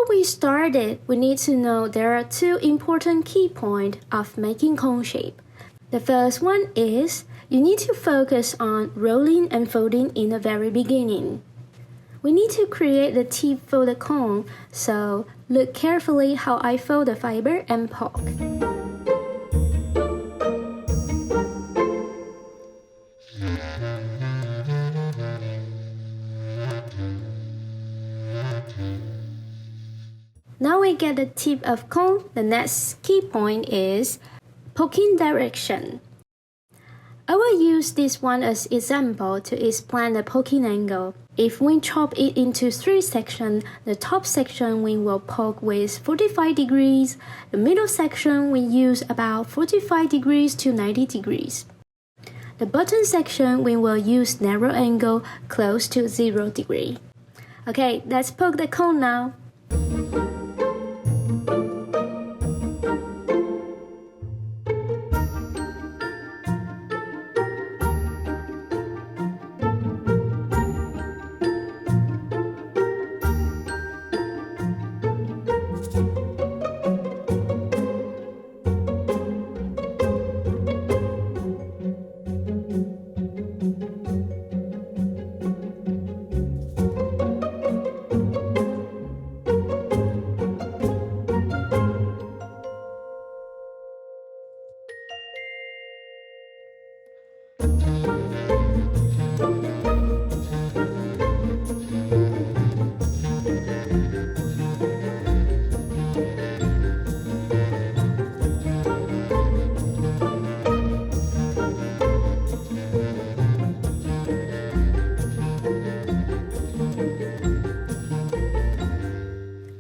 Before we start it, we need to know there are two important key points of making cone shape. The first one is you need to focus on rolling and folding in the very beginning. We need to create the tip for the cone, so look carefully how I fold the fiber and poke. Now we get the tip of cone. The next key point is poking direction. I will use this one as example to explain the poking angle. If we chop it into 3 sections, the top section we will poke with 45 degrees, the middle section we use about 45 degrees to 90 degrees. The bottom section we will use narrow angle close to 0 degree. Okay, let's poke the cone now.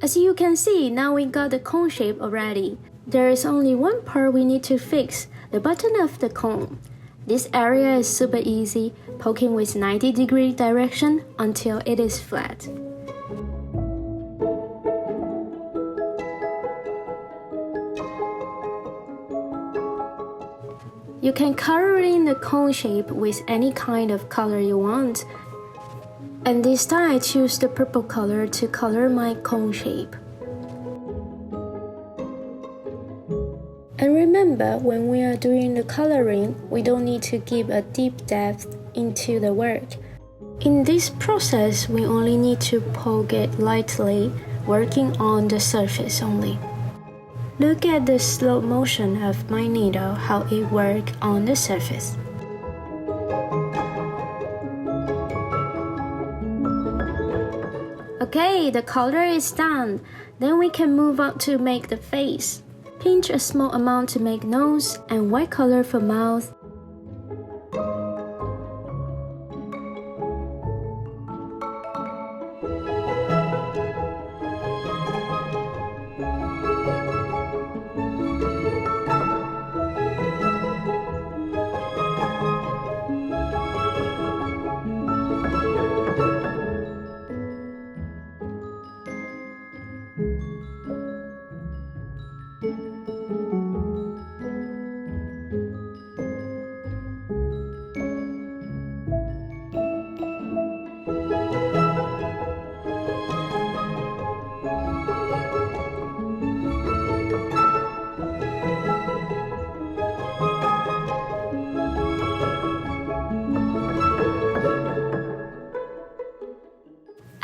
As you can see, now we got the cone shape already. There is only one part we need to fix, the bottom of the cone. This area is super easy, poking with 90-degree direction until it is flat. You can color in the cone shape with any kind of color you want. And this time I choose the purple color to color my cone shape. And remember, when we are doing the coloring, we don't need to give a deep depth into the work. In this process, we only need to poke it lightly, working on the surface only. Look at the slow motion of my needle, how it works on the surface. Okay, the color is done. Then we can move on to make the face. Pinch a small amount to make nose and white color for mouth.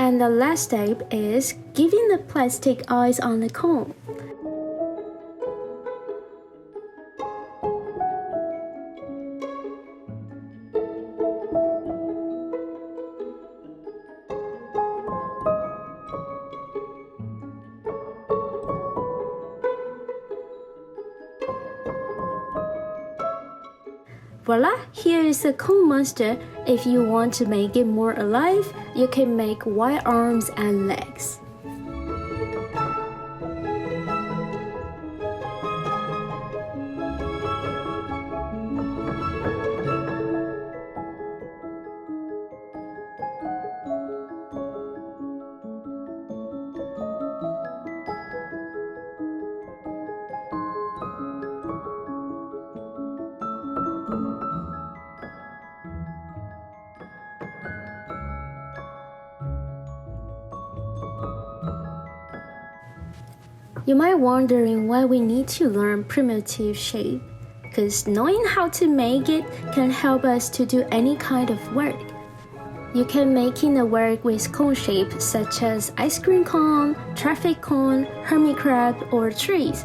And the last step is giving the plastic eyes on the cone. Voila, here is the cone monster. If you want to make it more alive, you can make white arms and legs. You might wondering why we need to learn primitive shape, because knowing how to make it can help us to do any kind of work. You can making a work with cone shape such as ice cream cone, traffic cone, hermit crab, or trees.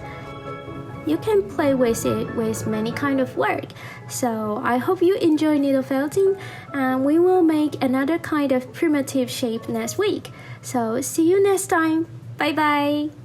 You can play with it with many kind of work. So I hope you enjoy needle felting, and we will make another kind of primitive shape next week. So see you next time. Bye bye.